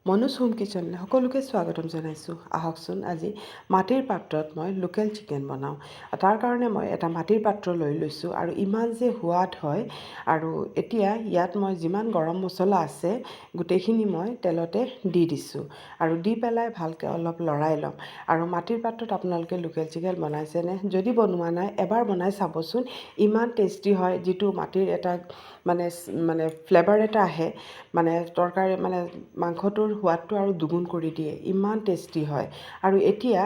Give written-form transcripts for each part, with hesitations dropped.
Manoj home কিচেনলৈ সকলোকে স্বাগতম জনাইছোঁ। আহকচোন আজি মাটিৰ পাত্ৰত মই লোকেল চিকেন বনাওঁ। তাৰ কাৰণে মই এটা মাটিৰ পাত্ৰ লৈ লৈছোঁ আৰু ইমান যে সোৱাদ হয়। আৰু এতিয়া ইয়াত মই যিমান গৰম মছলা আছে গোটেইখিনি মই তেলতে দি দিছোঁ আৰু দি পেলাই ভালকৈ অলপ লৰাই ল'ম। আৰু মাটিৰ পাত্ৰত আপোনালোকে লোকেল চিকেন বনাইছেনে? যদি বনোৱা নাই এবাৰ বনাই চাবচোন, ইমান টেষ্টি হয়। যিটো মাটিৰ এটা মানে ফ্লেভাৰ এটা আহে, মানে তৰকাৰী মানে মাংসটোৰ সোৱাদটো আৰু দুগুণ কৰি দিয়ে, ইমান টেষ্টি হয়। আৰু এতিয়া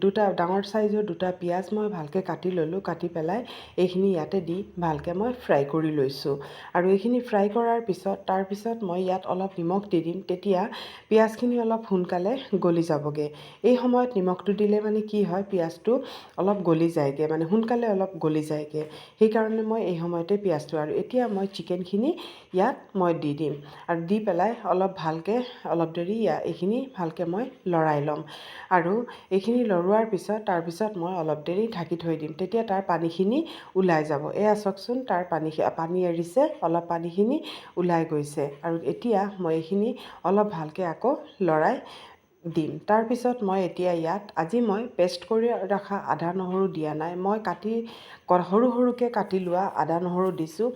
দুটা ডাঙৰ চাইজৰ দুটা পিঁয়াজ মই ভালকৈ কাটি ল'লোঁ। কাটি পেলাই এইখিনি ইয়াতে দি ভালকৈ মই ফ্ৰাই কৰি লৈছোঁ। আৰু এইখিনি ফ্ৰাই কৰাৰ পিছত তাৰপিছত মই ইয়াত অলপ নিমখ দি দিম, তেতিয়া পিঁয়াজখিনি অলপ সোনকালে গলি যাবগৈ। এই সময়ত নিমখটো দিলে মানে কি হয়, পিঁয়াজটো অলপ গলি যায়গৈ, মানে সোনকালে অলপ গলি যায়গৈ। সেইকাৰণে মই এই সময়তে পিঁয়াজটো আৰু এতিয়া মই চিকেনখিনি ইয়াত মই দি দিম আৰু দি পেলাই অলপ ভালকৈ অলপ দেৰি এইখিনি ভালকৈ মই লৰাই ল'ম। আৰু এইখিনি লৰোৱাৰ পিছত তাৰপিছত মই অলপ দেৰি ঢাকি থৈ দিম, তেতিয়া তাৰ পানীখিনি ওলাই যাব। এয়া চাওকচোন, তাৰ পানী এৰিছে, অলপ পানীখিনি ওলাই গৈছে। আৰু এতিয়া মই এইখিনি অলপ ভালকৈ আকৌ লৰাই দিম। তাৰপিছত মই এতিয়া ইয়াত আজি মই পেষ্ট কৰি ৰখা আদা নহৰু দিয়া নাই, মই সৰু সৰুকৈ কাটি লোৱা আদা নহৰু দিছোঁ।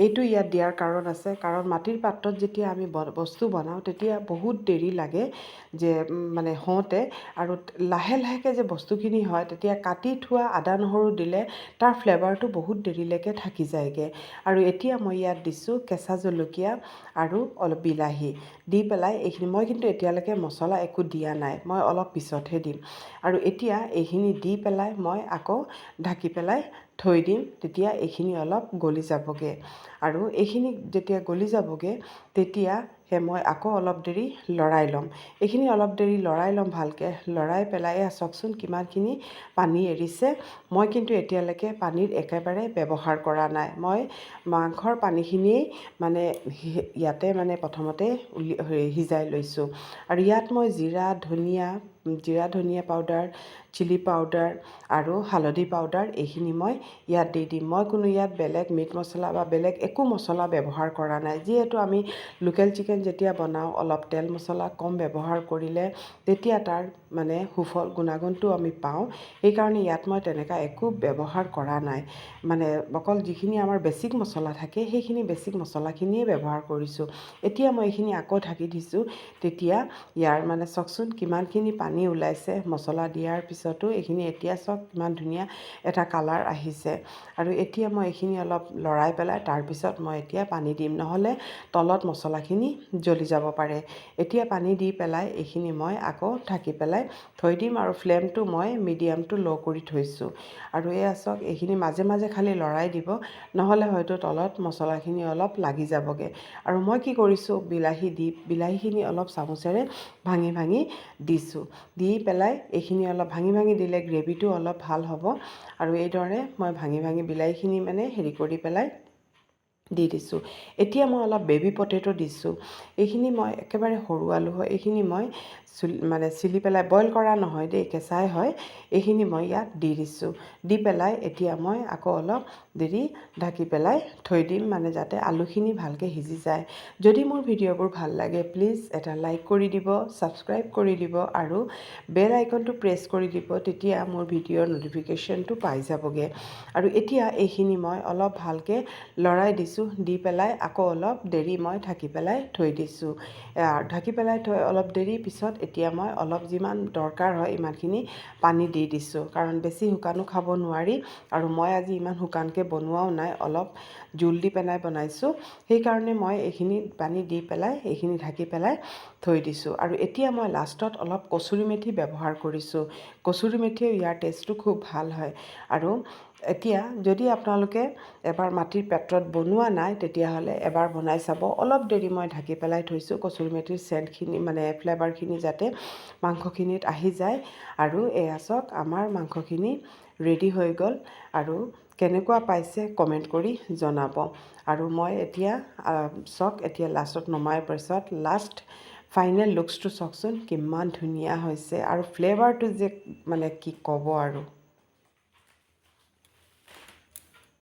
এইটো ইয়াত দিয়াৰ কাৰণ আছে, কাৰণ মাটিৰ পাত্ৰত যেতিয়া আমি বস্তু বনাওঁ তেতিয়া বহুত দেৰি লাগে যে মানে হওঁতে, আৰু লাহে লাহেকৈ যে বস্তুখিনি হয় তেতিয়া কাটি থোৱা আদা নহৰু দিলে তাৰ ফ্লেভাৰটো বহুত দেৰিলৈকে থাকি যায়গৈ। আৰু এতিয়া মই ইয়াত দিছোঁ কেঁচা জলকীয়া আৰু অলপ বিলাহী দি পেলাই এইখিনি, মই কিন্তু এতিয়ালৈকে মছলা একো দিয়া নাই, মই অলপ পিছতহে দিম। আৰু এতিয়া এইখিনি দি পেলাই মই আকৌ ঢাকি পেলাই থৈ দিম, তেতিয়া এইখিনি অলপ গলি যাবগৈ। আৰু এইখিনি যেতিয়া গলি যাবগৈ তেতিয়া মই আকৌ অলপ দেৰি লৰাই ল'ম। এইখিনি অলপ দেৰি লৰাই ল'ম ভালকৈ, লৰাই পেলাই চাওকচোন কিমানখিনি পানী এৰিছে। মই কিন্তু এতিয়ালৈকে পানীৰ একেবাৰে ব্যৱহাৰ কৰা নাই, মই মাংসৰ পানীখিনিয়েই মানে ইয়াতে মানে প্ৰথমতে সিজাই লৈছোঁ। আৰু ইয়াত মই জিৰা ধনিয়া পাউডাৰ, চিলি পাউডাৰ আৰু হালধি পাউডাৰ এইখিনি মই ইয়াত দি দিম। মই কোনো ইয়াত বেলেগ মিট মছলা বা বেলেগ একো মছলা ব্যৱহাৰ কৰা নাই। যিহেতু আমি লোকেল চিকেন যেতিয়া বনাওঁ অলপ তেল মছলা কম ব্যৱহাৰ কৰিলে তেতিয়া তাৰ মানে সুফল গুণাগুণটো আমি পাওঁ। সেইকাৰণে ইয়াত মই তেনেকুৱা একো ব্যৱহাৰ কৰা নাই, মানে অকল যিখিনি আমাৰ বেছিক মছলা থাকে সেইখিনি বেছিক মছলাখিনিয়ে ব্যৱহাৰ কৰিছোঁ। এতিয়া মই এইখিনি আকৌ ঢাকি দিছোঁ, তেতিয়া ইয়াৰ মানে চাওকচোন কিমানখিনি পানী ওলাইছে মছলা দিয়াৰ পিছতো। এইখিনি এতিয়া চাওক কিমান ধুনীয়া এটা কালাৰ আহিছে। আৰু এতিয়া মই এইখিনি অলপ লৰাই পেলাই তাৰপিছত মই এতিয়া পানী দিম, নহ'লে তলত মছলাখিনি জ্বলি যাব পাৰে। এতিয়া পানী দি পেলাই এইখিনি মই আকৌ ঢাকি পেলাই থৈ দিম আৰু ফ্লেমটো মই মিডিয়াম টু ল' কৰি থৈছোঁ। আৰু এয়া চাওক, এইখিনি মাজে মাজে খালি লৰাই দিব, নহ'লে হয়তো তলত মছলাখিনি অলপ লাগি যাবগৈ। আৰু মই কি কৰিছোঁ, বিলাহীখিনি অলপ চামুচেৰে ভাঙি ভাঙি দিছোঁ। দি পেলাই এইখিনি অলপ ভাঙি ভাঙি দিলে গ্ৰেভিটো অলপ ভাল হ'ব। আৰু এইদৰে মই ভাঙি ভাঙি বিলাহীখিনি মানে কৰি পেলাই দি দিছোঁ। এতিয়া মই অলপ বেবী পটেটো দিছোঁ। এইখিনি মই একেবাৰে সৰু আলু হয়, এইখিনি মই চিলি পেলাই, বইল কৰা নহয় দেই, কেঁচাই হয়। এইখিনি মই ইয়াত দি দিছোঁ। দি পেলাই এতিয়া মই আকৌ অলপ দেৰি ঢাকি পেলাই থৈ দিম, মানে যাতে আলুখিনি ভালকৈ সিজি যায়। যদি মোৰ ভিডিঅ'বোৰ ভাল লাগে প্লিজ এটা লাইক কৰি দিব, ছাবস্ক্ৰাইব কৰি দিব আৰু বেল আইকনটো প্ৰেছ কৰি দিব, তেতিয়া মোৰ ভিডিঅ'ৰ ন'টিফিকেশ্যনটো পাই যাবগৈ। আৰু এতিয়া এইখিনি মই অলপ ভালকৈ লৰাই দিছোঁ, দি পেলাই আকৌ অলপ দেৰি মই ঢাকি পেলাই থৈ দিছোঁ। ঢাকি পেলাই থৈ অলপ দেৰি পিছত এতিয়া মই অলপ যিমান দৰকাৰ হয় ইমানখিনি পানী দি দিছোঁ, কাৰণ বেছি শুকানো খাব নোৱাৰি। আৰু মই আজি ইমান শুকানকৈ বনোৱাও নাই, অলপ জোল দি পেলাই বনাইছোঁ। সেইকাৰণে মই এইখিনি পানী দি পেলাই এইখিনি ঢাকি পেলাই থৈ দিছোঁ। আৰু এতিয়া মই লাষ্টত অলপ কচুৰি মেথি ব্যৱহাৰ কৰিছোঁ। কচুৰি মেথিয়ে ইয়াৰ টেষ্টটো খুব ভাল হয়। আৰু এতিয়া যদি আপোনালোকে এবাৰ মাটিৰ পাত্ৰত বনোৱা নাই তেতিয়াহ'লে এবাৰ বনাই চাব। অলপ দেৰি মই ঢাকি পেলাই থৈছোঁ, কচুৰি মেথিৰ চেণ্টখিনি মানে ফ্লেভাৰখিনি যাতে মাংসখিনিত আহি যায়। আৰু এয়া চাওক, আমাৰ মাংসখিনি ৰেডি হৈ গ'ল। আৰু কেনেকুৱা পাইছে কমেণ্ট কৰি জনাব। আৰু মই এতিয়া চাওক, এতিয়া লাষ্টত নমাৰ পিছত ফাইনেল লুকছটো চাওকচোন কিমান ধুনীয়া হৈছে, আৰু ফ্লেভাৰটো যে মানে কি ক'ব আৰু।